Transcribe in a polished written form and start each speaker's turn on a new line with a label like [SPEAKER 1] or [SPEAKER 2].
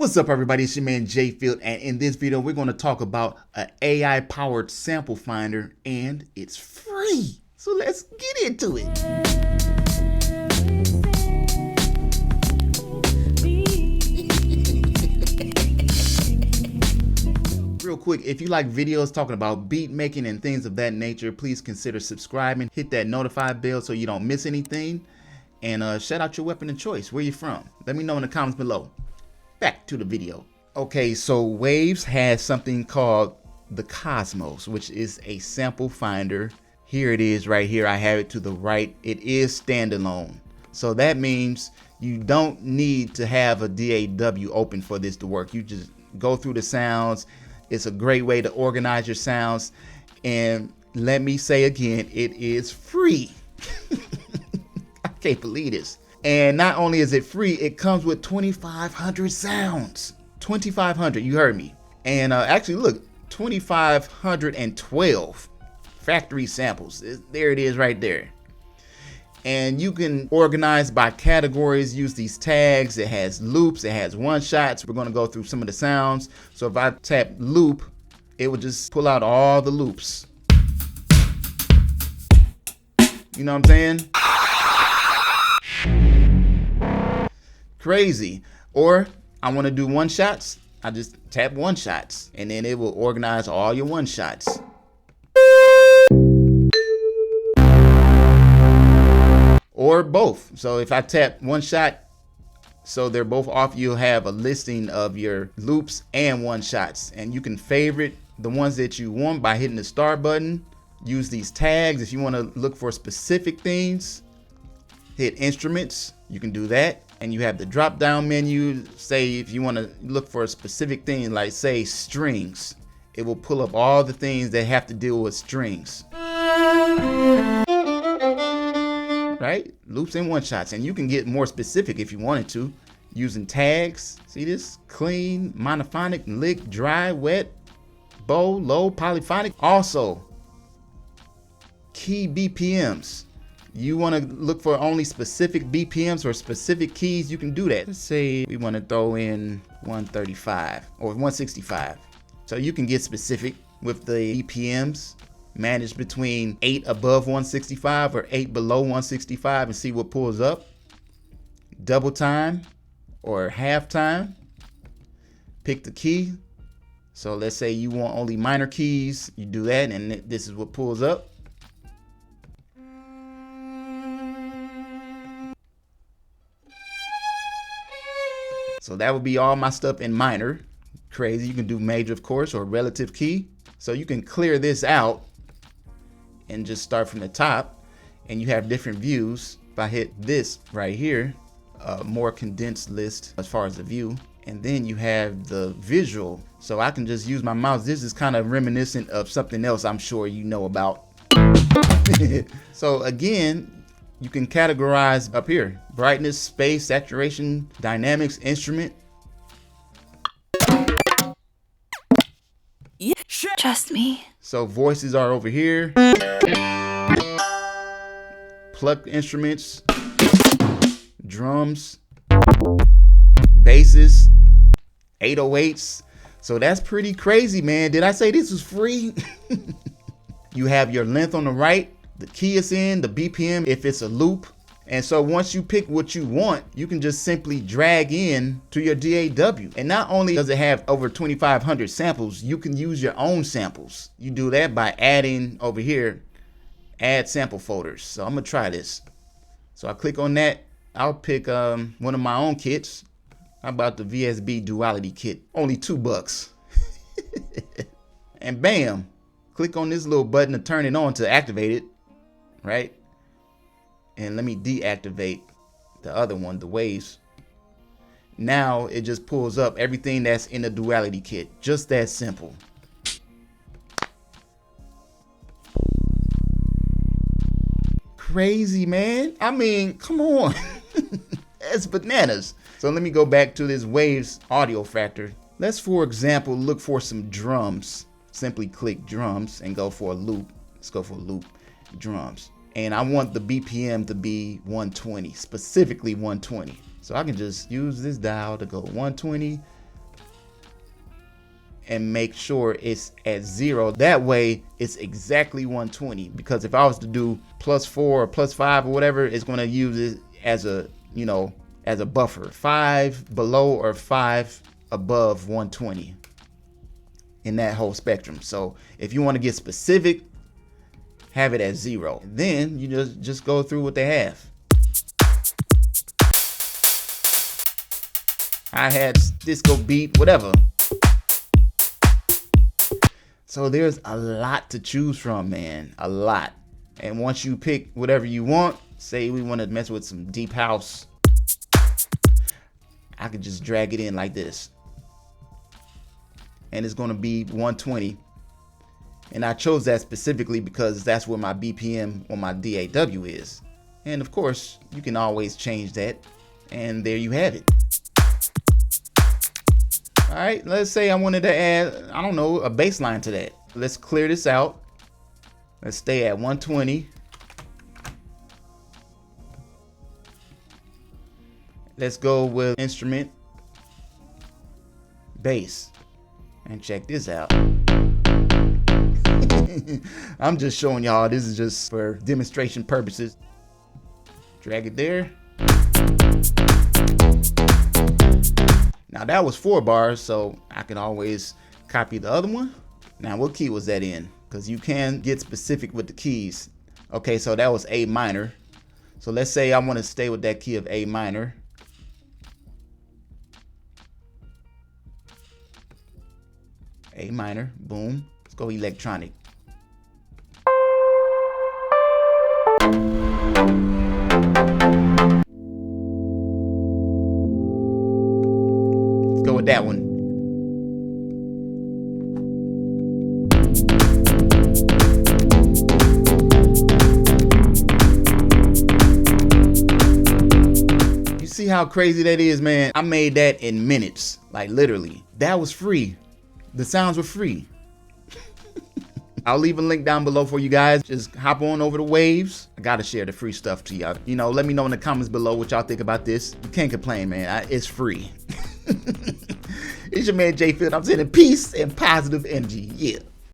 [SPEAKER 1] What's up, everybody? It's your man JFilt, and in this video we're going to talk about an AI powered sample finder, and it's free. So let's get into it. Real quick, if you like videos talking about beat making and things of that nature, please consider subscribing, hit that notify bell so you don't miss anything, and shout out your weapon of choice. Where you from? Let me know in the comments below. Back to the video. Okay, so Waves has something called the Cosmos, which is a sample finder. Here it is right here. I have it to the right. It is standalone. So that means you don't need to have a DAW open for this to work. You just go through the sounds. It's a great way to organize your sounds. And let me say again, it is free. I can't believe this. And not only is it free, it comes with 2,500 sounds. 2,500, you heard me. And actually, look, 2,512 factory samples. There it is right there. And you can organize by categories, use these tags. It has loops, it has one shots. We're gonna go through some of the sounds. So if I tap loop, it will just pull out all the loops. You know what I'm saying? Crazy. Or I want to do one shots, I just tap one shots and then it will organize all your one shots. Or both. So if I tap one shot, so they're both off, you'll have a listing of your loops and one shots, and you can favorite the ones that you want by hitting the star button. Use these tags if you want to look for specific things. Hit instruments, you can do that. And you have the drop down menu. Say if you want to look for a specific thing, like say strings, it will pull up all the things that have to deal with strings. Right? Loops and one shots. And you can get more specific if you wanted to using tags. See this? Clean, monophonic, lick, dry, wet, bow, low, polyphonic. Also, key BPMs. You want to look for only specific BPMs or specific keys, you can do that. Let's say we want to throw in 135 or 165. So you can get specific with the BPMs, manage between 8 above 165 or 8 below 165 and see what pulls up. Double time or half time. Pick the key. So let's say you want only minor keys, you do that and this is what pulls up. So that would be all my stuff in minor. Crazy. You can do major, of course, or relative key. So you can clear this out and just start from the top, and you have different views. If I hit this right here, a more condensed list as far as the view, and then you have the visual. So I can just use my mouse. This is kind of reminiscent of something else I'm sure you know about. So again, you can categorize up here: brightness, space, saturation, dynamics, instrument.
[SPEAKER 2] Yeah, trust me.
[SPEAKER 1] So voices are over here. Plucked instruments, drums, basses, 808s. So that's pretty crazy, man. Did I say this was free? You have your length on the right. The key is in, the BPM if it's a loop. And so once you pick what you want, you can just simply drag in to your DAW. And not only does it have over 2,500 samples, you can use your own samples. You do that by adding over here, add sample folders. So I'm gonna try this. So I click on that. I'll pick one of my own kits. How about the VSB Duality kit? Only $2. And bam, click on this little button to turn it on to activate it. Right? And let me deactivate the other one, the Waves. Now it just pulls up everything that's in the Duality kit. Just that simple. Crazy, man. I mean, come on. That's bananas. So let me go back to this Waves audio factor. Let's, for example, look for some drums. Simply click drums and go for a loop. Let's go for a loop. Drums, and I want the BPM to be 120, specifically 120. So I can just use this dial to go 120, and make sure it's at 0. That way it's exactly 120, because if I was to do +4 or +5 or whatever, it's going to use it as a, you know, as a buffer. 5 below or 5 above 120 in that whole spectrum. So if you want to get specific, have it at 0. Then you just go through what they have. Hi-hats, disco beat, whatever. So there's a lot to choose from, man, a lot. And once you pick whatever you want, say we want to mess with some deep house, I could just drag it in like this. And it's gonna be 120. And I chose that specifically because that's where my BPM on my DAW is. And of course, you can always change that. And there you have it. All right, let's say I wanted to add, I don't know, a bass line to that. Let's clear this out. Let's stay at 120. Let's go with instrument, bass, and check this out. I'm just showing y'all, this is just for demonstration purposes. Drag it there. Now that was 4 bars, so I can always copy the other one. Now what key was that in? Because you can get specific with the keys. Okay, so that was A minor. So let's say I want to stay with that key of A minor. A minor, boom. Let's go electronic. Let's go with that one. You see how crazy that is, man? I made that in minutes, like literally. That was free. The sounds were free. I'll leave a link down below for you guys. Just hop on over the waves. I gotta share the free stuff to y'all. You know, let me know in the comments below what y'all think about this. You can't complain, man. It's free. It's your man JFilt. I'm sending peace and positive energy. Yeah.